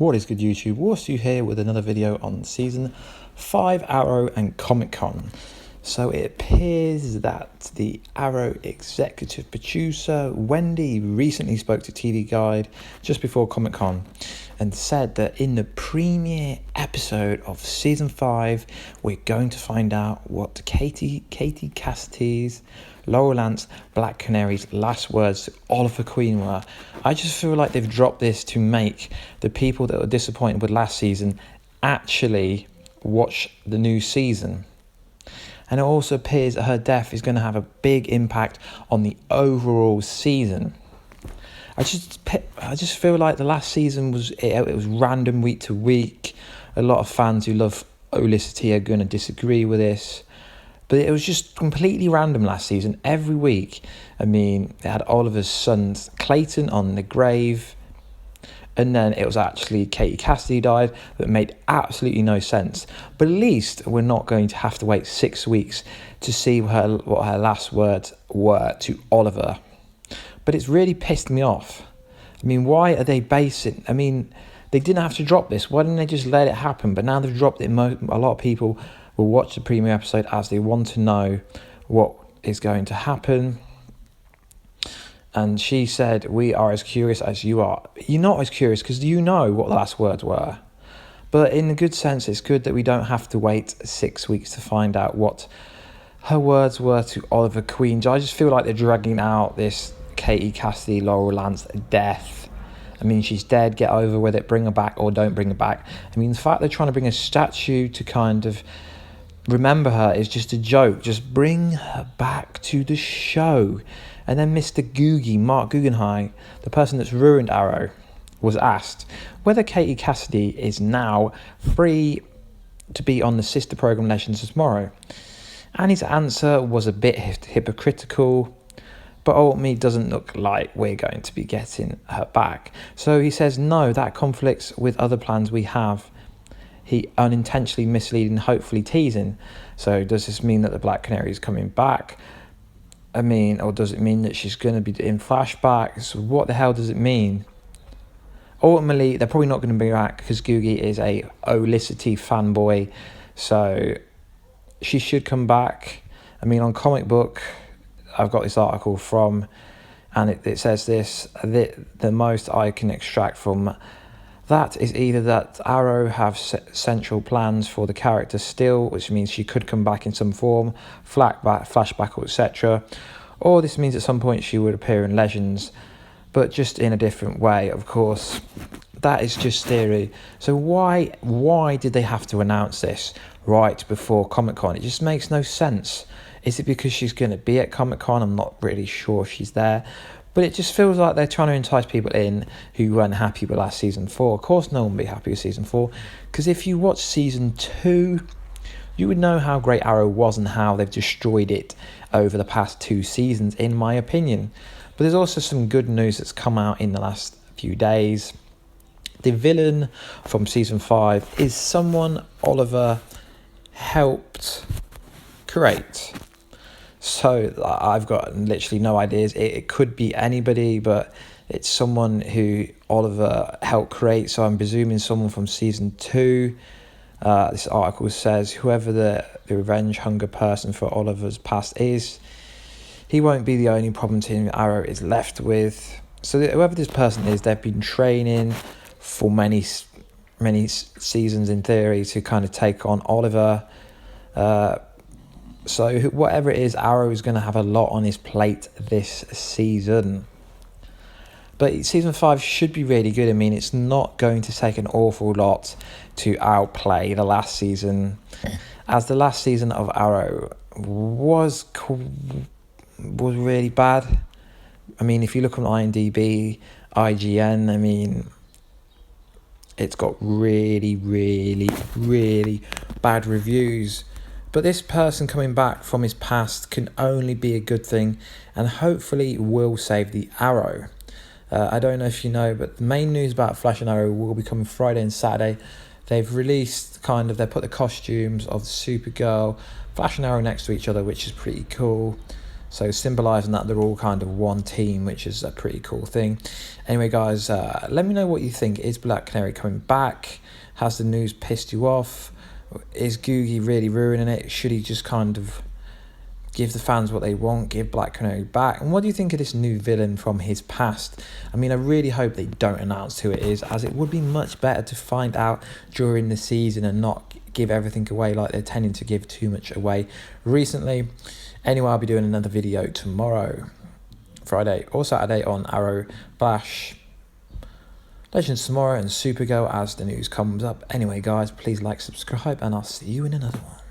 What is good, YouTube? Warstu here with another video on Season 5 Arrow and Comic-Con. So it appears that the Arrow executive producer, Wendy, recently spoke to TV Guide just before Comic-Con and said that in the premiere episode of Season 5, we're going to find out what Katie Cassidy's, Laurel Lance, Black Canary's last words to Oliver Queen were. I just feel like they've dropped this to make the people that were disappointed with last season actually watch the new season. And it also appears that her death is going to have a big impact on the overall season. I just feel like the last season was random week to week. A lot of fans who love Olicity are going to disagree with this. But it was just completely random last season. Every week, I mean, it had Oliver's son Clayton on the grave. And then it was actually Katie Cassidy died. That made absolutely no sense. But at least we're not going to have to wait 6 weeks to see what her last words were to Oliver. But it's really pissed me off. I mean, why are they basing... I mean, they didn't have to drop this. Why didn't they just let it happen? But now they've dropped it. A lot of people will watch the premiere episode as they want to know what is going to happen. And she said, we are as curious as you are. You're not as curious because you know what the last words were. But in a good sense, it's good that we don't have to wait 6 weeks to find out what her words were to Oliver Queen. I just feel like they're dragging out this Katie Cassidy, Laurel Lance death. I mean, she's dead, get over with it, bring her back or don't bring her back. I mean, the fact they're trying to bring a statue to kind of remember her is just a joke. Just bring her back to the show. And then Mr. Googie, Mark Guggenheim, the person that's ruined Arrow, was asked whether Katie Cassidy is now free to be on the sister program Legends tomorrow. And his answer was a bit hypocritical, but ultimately doesn't look like we're going to be getting her back. So he says, no, that conflicts with other plans we have. He unintentionally misleading, hopefully teasing. So does this mean that the Black Canary is coming back? I mean, or does it mean that she's going to be in flashbacks? What the hell does it mean? Ultimately, they're probably not going to bring her back because Googie is a Olicity fanboy. So she should come back. I mean, on Comic Book, I've got this article from, and it says this, the most I can extract from that is either that Arrow have central plans for the character still, which means she could come back in some form, flashback, or etc. Or this means at some point she would appear in Legends, but just in a different way, of course. That is just theory. So why did they have to announce this right before Comic-Con? It just makes no sense. Is it because she's going to be at Comic-Con? I'm not really sure if she's there. But it just feels like they're trying to entice people in who weren't happy with last Season 4. Of course, no one will be happy with Season 4. Because if you watch Season 2, you would know how great Arrow was and how they've destroyed it over the past 2 seasons, in my opinion. But there's also some good news that's come out in the last few days. The villain from Season 5 is someone Oliver helped create. So I've got literally no ideas. It could be anybody, but it's someone who Oliver helped create. So I'm presuming someone from Season 2. This article says whoever the revenge hunger person for Oliver's past is, he won't be the only problem Team Arrow is left with. So whoever this person is, they've been training for many seasons in theory to kind of take on Oliver. So whatever it is, Arrow is going to have a lot on his plate this season. But Season 5 should be really good. I mean, it's not going to take an awful lot to outplay the last season. As the last season of Arrow was really bad. I mean, if you look on IMDb, IGN, I mean, it's got really, really, really bad reviews. But this person coming back from his past can only be a good thing and hopefully will save the Arrow. I don't know if you know, but the main news about Flash and Arrow will be coming Friday and Saturday. They've released they put the costumes of Supergirl, Flash and Arrow next to each other, which is pretty cool. So symbolising that they're all kind of one team, which is a pretty cool thing. Anyway, guys, let me know what you think. Is Black Canary coming back? Has the news pissed you off? Is Googie really ruining it? Should he just kind of give the fans what they want, give Black Canary back? And what do you think of this new villain from his past? I mean, I really hope they don't announce who it is, as it would be much better to find out during the season and not give everything away like they're tending to give too much away recently. Anyway, I'll be doing another video tomorrow, Friday or Saturday, on Arrow, Flash, Legends tomorrow, and Supergirl as the news comes up. Anyway, guys, please like, subscribe, and I'll see you in another one.